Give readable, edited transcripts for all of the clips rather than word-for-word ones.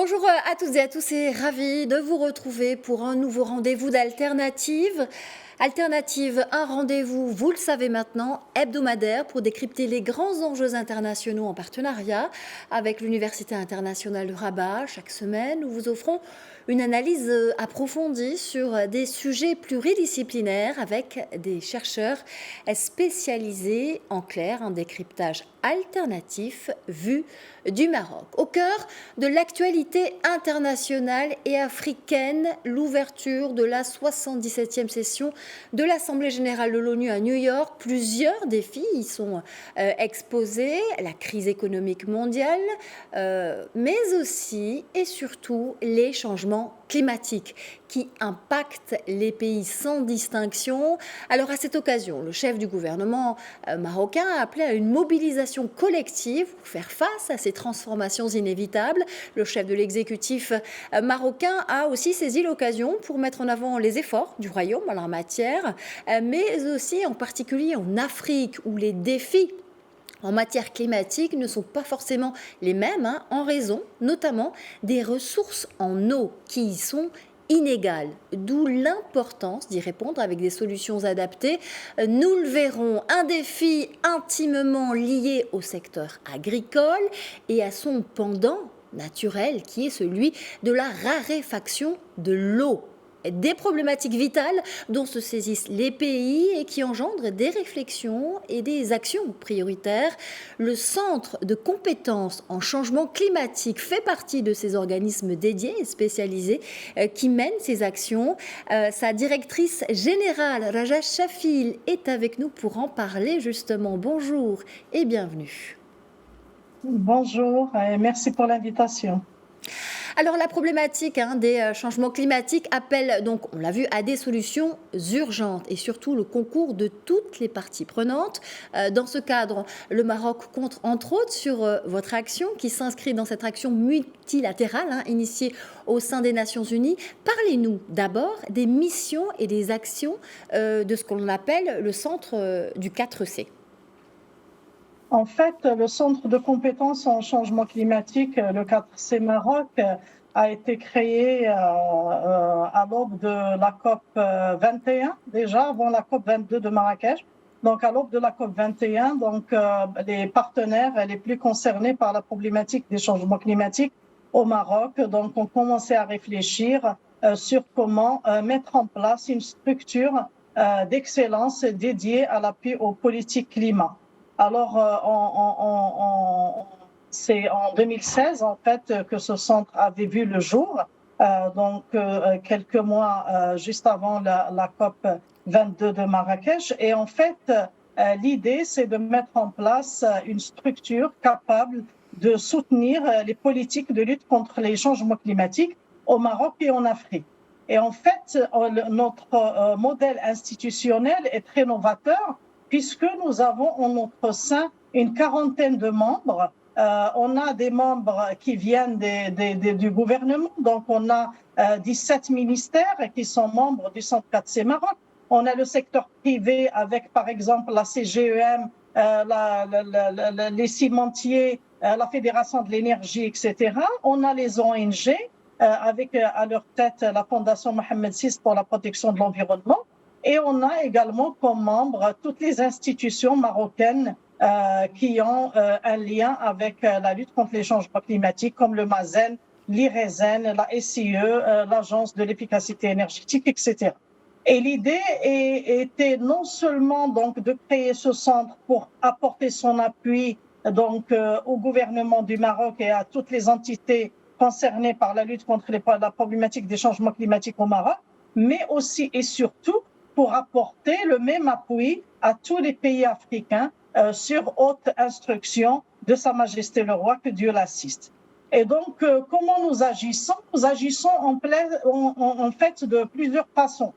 Bonjour à toutes et à tous et ravi de vous retrouver pour un nouveau rendez-vous d'Alternative. Alternative, un rendez-vous, vous le savez maintenant, hebdomadaire pour décrypter les grands enjeux internationaux en partenariat avec l'Université internationale de Rabat. Chaque semaine, nous vous offrons une analyse approfondie sur des sujets pluridisciplinaires avec des chercheurs spécialisés, en clair, un décryptage alternatif vu du Maroc. Au cœur de l'actualité internationale et africaine, l'ouverture de la 77e session de l'Assemblée générale de l'ONU à New York. Plusieurs défis y sont exposés, la crise économique mondiale, mais aussi et surtout les changements climatiques qui impactent les pays sans distinction. Alors à cette occasion, le chef du gouvernement marocain a appelé à une mobilisation collective pour faire face à ces transformations inévitables. Le chef de l'exécutif marocain a aussi saisi l'occasion pour mettre en avant les efforts du royaume en la matière, mais aussi en particulier en Afrique où les défis en matière climatique ne sont pas forcément les mêmes, en raison notamment des ressources en eau qui y sont inégales, d'où l'importance d'y répondre avec des solutions adaptées. Nous le verrons, un défi intimement lié au secteur agricole et à son pendant naturel qui est celui de la raréfaction de l'eau. Des problématiques vitales dont se saisissent les pays et qui engendrent des réflexions et des actions prioritaires. Le Centre de compétences en changement climatique fait partie de ces organismes dédiés et spécialisés qui mènent ces actions. Sa directrice générale, Raja Chafil, est avec nous pour en parler justement. Bonjour et bienvenue. Bonjour et merci pour l'invitation. Alors la problématique des changements climatiques appelle donc, on l'a vu, à des solutions urgentes et surtout le concours de toutes les parties prenantes. Dans ce cadre, le Maroc compte entre autres sur votre action qui s'inscrit dans cette action multilatérale initiée au sein des Nations Unies. Parlez-nous d'abord des missions et des actions de ce qu'on appelle le centre du 4C. En fait, le Centre de compétences en changement climatique, le 4C Maroc, a été créé à l'aube de la COP 21, déjà avant la COP 22 de Marrakech. Donc, à l'aube de la COP 21, donc, les partenaires les plus concernés par la problématique des changements climatiques au Maroc donc, ont commencé à réfléchir sur comment mettre en place une structure d'excellence dédiée à l'appui aux politiques climat. Alors, c'est en 2016 en fait que ce centre avait vu le jour, donc quelques mois juste avant la COP 22 de Marrakech. Et en fait, l'idée, c'est de mettre en place une structure capable de soutenir les politiques de lutte contre les changements climatiques au Maroc et en Afrique. Et en fait, notre modèle institutionnel est très novateur, puisque nous avons en notre sein une quarantaine de membres. On a des membres qui viennent du gouvernement, donc on a 17 ministères qui sont membres du Centre 4C Maroc. On a le secteur privé avec, par exemple, la CGEM, les cimentiers, la Fédération de l'énergie, etc. On a les ONG, avec à leur tête la Fondation Mohamed VI pour la protection de l'environnement. Et on a également comme membres toutes les institutions marocaines qui ont un lien avec la lutte contre les changements climatiques, comme le MAZEN, l'IRESEN, la SIE, l'Agence de l'efficacité énergétique, etc. Et l'idée était non seulement donc de créer ce centre pour apporter son appui donc au gouvernement du Maroc et à toutes les entités concernées par la lutte contre la problématique des changements climatiques au Maroc, mais aussi et surtout pour apporter le même appui à tous les pays africains sur haute instruction de Sa Majesté le Roi, que Dieu l'assiste. Et donc, comment nous agissons? Nous agissons en fait de plusieurs façons.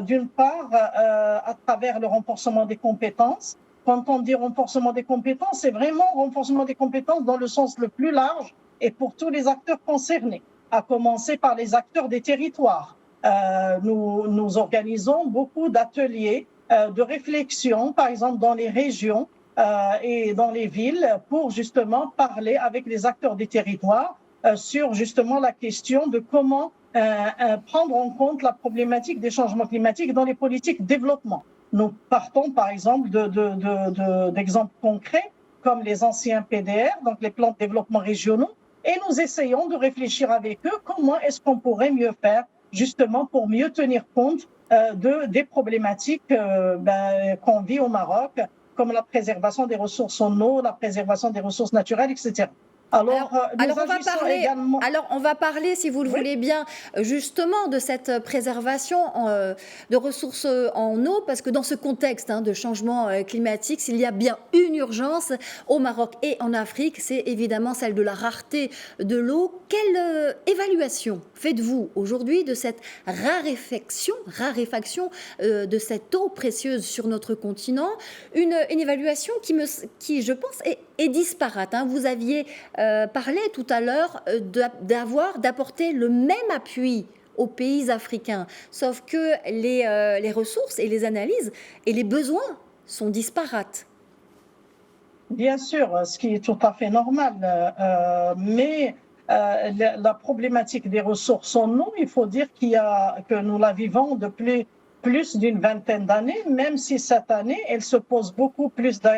D'une part, à travers le renforcement des compétences. Quand on dit renforcement des compétences, c'est vraiment renforcement des compétences dans le sens le plus large et pour tous les acteurs concernés, à commencer par les acteurs des territoires. Nous organisons beaucoup d'ateliers de réflexion, par exemple dans les régions et dans les villes, pour justement parler avec les acteurs des territoires sur justement la question de comment prendre en compte la problématique des changements climatiques dans les politiques de développement. Nous partons par exemple d'exemples concrets comme les anciens PDR, donc les plans de développement régionaux, et nous essayons de réfléchir avec eux comment est-ce qu'on pourrait mieux faire justement pour mieux tenir compte des problématiques qu'on vit au Maroc, comme la préservation des ressources en eau, la préservation des ressources naturelles, etc. Alors, on va parler, si vous le voulez bien, justement de cette préservation de ressources en eau, parce que dans ce contexte de changement climatique, s'il y a bien une urgence au Maroc et en Afrique, c'est évidemment celle de la rareté de l'eau. Quelle évaluation faites-vous aujourd'hui de cette raréfaction de cette eau précieuse sur notre continent? Une évaluation qui, je pense, est disparate. Vous aviez parlé tout à l'heure d'apporter le même appui aux pays africains, sauf que les ressources et les analyses et les besoins sont disparates. Bien sûr, ce qui est tout à fait normal, mais la problématique des ressources en eau, il faut dire que nous la vivons depuis plus d'une vingtaine d'années, même si cette année, elle se pose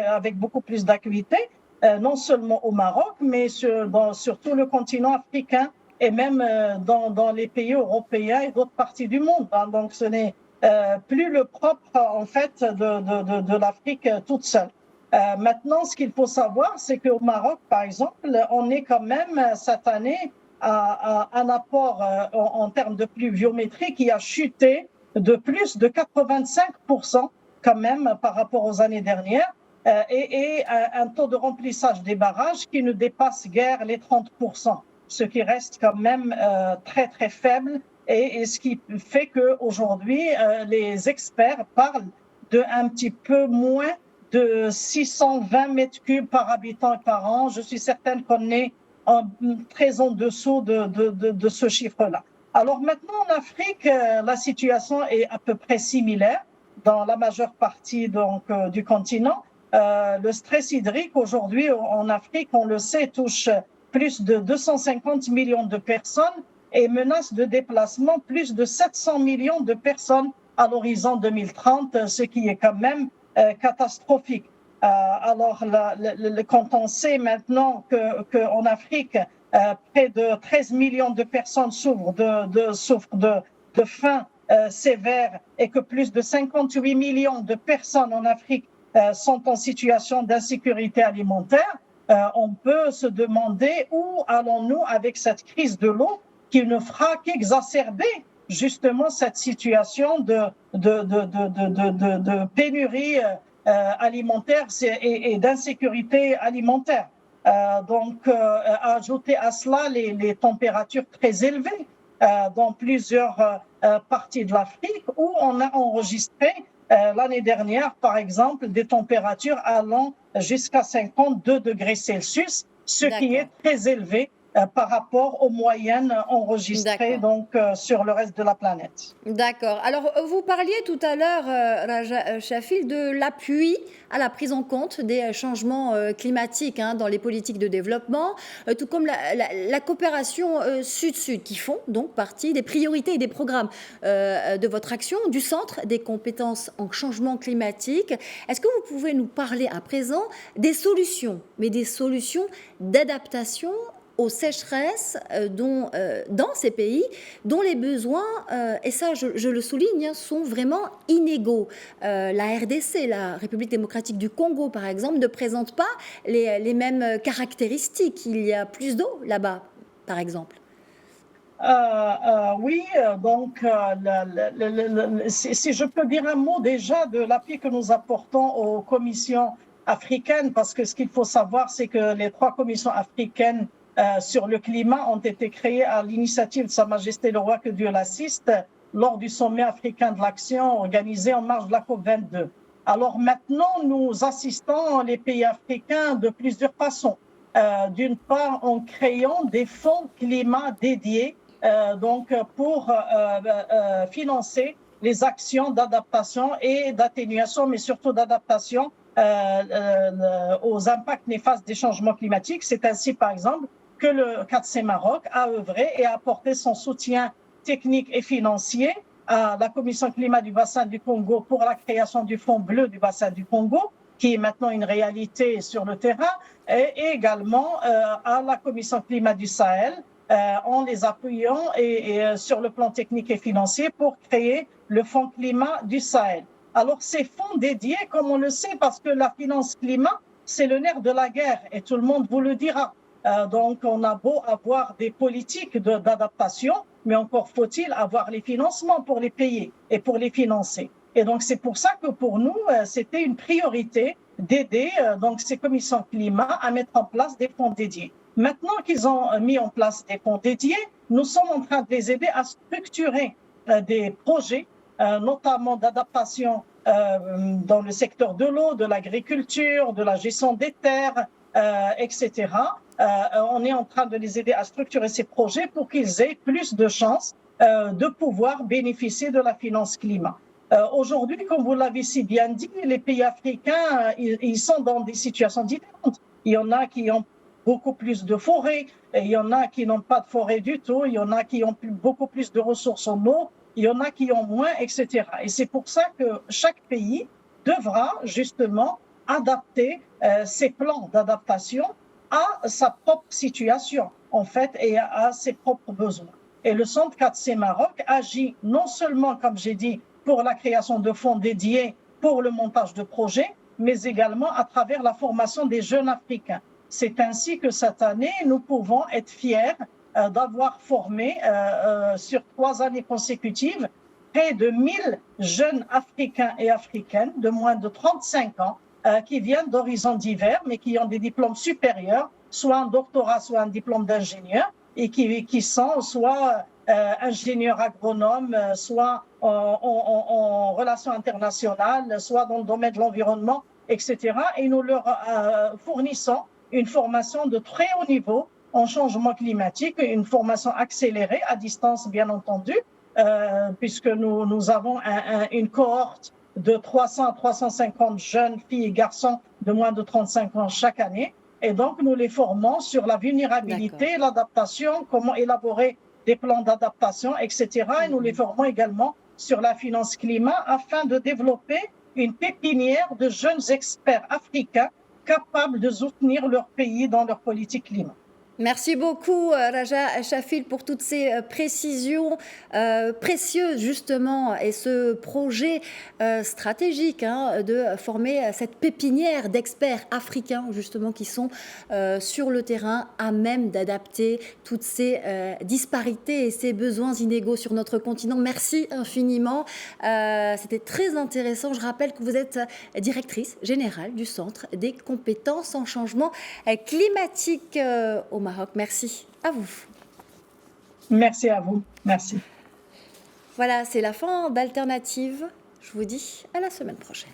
avec beaucoup plus d'acuité, non seulement au Maroc, mais sur tout le continent africain et même dans les pays européens et d'autres parties du monde. Donc, ce n'est plus le propre, en fait, de l'Afrique toute seule. Maintenant, ce qu'il faut savoir, c'est qu'au Maroc, par exemple, on est quand même cette année à un apport en termes de pluviométrie qui a chuté de plus de 85% quand même par rapport aux années dernières et un taux de remplissage des barrages qui ne dépasse guère les 30%, ce qui reste quand même très très faible et ce qui fait qu'aujourd'hui les experts parlent de un petit peu moins de 620 mètres cubes par habitant et par an. Je suis certaine qu'on est très en dessous de ce chiffre-là. Alors maintenant, en Afrique, la situation est à peu près similaire dans la majeure partie du continent. Le stress hydrique aujourd'hui en Afrique, on le sait, touche plus de 250 millions de personnes et menace de déplacement plus de 700 millions de personnes à l'horizon 2030, ce qui est quand même catastrophique. Alors, quand on sait maintenant qu'en Afrique, près de 13 millions de personnes souffrent de faim sévère et que plus de 58 millions de personnes en Afrique sont en situation d'insécurité alimentaire, on peut se demander où allons-nous avec cette crise de l'eau qui ne fera qu'exacerber justement cette situation de pénurie alimentaire et d'insécurité alimentaire. Ajouter à cela les températures très élevées dans plusieurs parties de l'Afrique où on a enregistré l'année dernière, par exemple, des températures allant jusqu'à 52 degrés Celsius, ce qui est très élevé par rapport aux moyennes enregistrées sur le reste de la planète. D'accord. Alors, vous parliez tout à l'heure, Raja Chafil, de l'appui à la prise en compte des changements climatiques dans les politiques de développement, tout comme la coopération Sud-Sud, qui font donc partie des priorités et des programmes de votre action, du Centre des compétences en changement climatique. Est-ce que vous pouvez nous parler à présent des solutions, mais des solutions d'adaptation aux sécheresses dans ces pays dont les besoins, et ça je le souligne, sont vraiment inégaux. La RDC, la République démocratique du Congo par exemple, ne présente pas les mêmes caractéristiques. Il y a plus d'eau là-bas, par exemple. Oui, donc si je peux dire un mot déjà de l'appui que nous apportons aux commissions africaines, parce que ce qu'il faut savoir, c'est que les 3 commissions africaines sur le climat ont été créées à l'initiative de Sa Majesté le Roi, que Dieu l'assiste, lors du sommet africain de l'action organisé en marge de la COP22. Alors maintenant, nous assistons les pays africains de plusieurs façons. D'une part, en créant des fonds climat dédiés pour financer les actions d'adaptation et d'atténuation, mais surtout d'adaptation aux impacts néfastes des changements climatiques. C'est ainsi, par exemple, que le 4C Maroc a œuvré et a apporté son soutien technique et financier à la Commission climat du bassin du Congo pour la création du Fonds bleu du bassin du Congo, qui est maintenant une réalité sur le terrain, et également à la Commission climat du Sahel, en les appuyant sur le plan technique et financier pour créer le Fonds climat du Sahel. Alors ces fonds dédiés, comme on le sait, parce que la finance climat, c'est le nerf de la guerre et tout le monde vous le dira. Donc on a beau avoir des politiques d'adaptation, mais encore faut-il avoir les financements pour les payer et pour les financer. Et donc c'est pour ça que pour nous, c'était une priorité d'aider donc ces commissions climat à mettre en place des fonds dédiés. Maintenant qu'ils ont mis en place des fonds dédiés, nous sommes en train de les aider à structurer des projets, notamment d'adaptation dans le secteur de l'eau, de l'agriculture, de la gestion des terres, etc. On est en train de les aider à structurer ces projets pour qu'ils aient plus de chances de pouvoir bénéficier de la finance climat. Aujourd'hui, comme vous l'avez si bien dit, les pays africains, ils sont dans des situations différentes. Il y en a qui ont beaucoup plus de forêts, et il y en a qui n'ont pas de forêt du tout, il y en a qui ont beaucoup plus de ressources en eau, il y en a qui ont moins, etc. Et c'est pour ça que chaque pays devra justement adapter ses plans d'adaptation à sa propre situation, en fait, et à ses propres besoins. Et le Centre 4C Maroc agit non seulement, comme j'ai dit, pour la création de fonds dédiés pour le montage de projets, mais également à travers la formation des jeunes Africains. C'est ainsi que cette année, nous pouvons être fiers d'avoir formé sur 3 années consécutives près de 1000 jeunes Africains et Africaines de moins de 35 ans qui viennent d'horizons divers, mais qui ont des diplômes supérieurs, soit un doctorat, soit un diplôme d'ingénieur, et qui sont soit ingénieurs agronomes, soit en relations internationales, soit dans le domaine de l'environnement, etc. Et nous leur fournissons une formation de très haut niveau en changement climatique, une formation accélérée à distance, bien entendu, puisque nous avons une cohorte de 300 à 350 jeunes filles et garçons de moins de 35 ans chaque année. Et donc, nous les formons sur la vulnérabilité, l'adaptation, comment élaborer des plans d'adaptation, etc. Et nous les formons également sur la finance climat afin de développer une pépinière de jeunes experts africains capables de soutenir leur pays dans leur politique climat. Merci beaucoup, Raja Chafil, pour toutes ces précisions précieuses, justement, et ce projet stratégique de former cette pépinière d'experts africains, justement, qui sont sur le terrain à même d'adapter toutes ces disparités et ces besoins inégaux sur notre continent. Merci infiniment. C'était très intéressant. Je rappelle que vous êtes directrice générale du Centre des compétences en changement climatique au Maroc. Merci à vous. Merci à vous. Merci. Voilà, c'est la fin d'Alternative. Je vous dis à la semaine prochaine.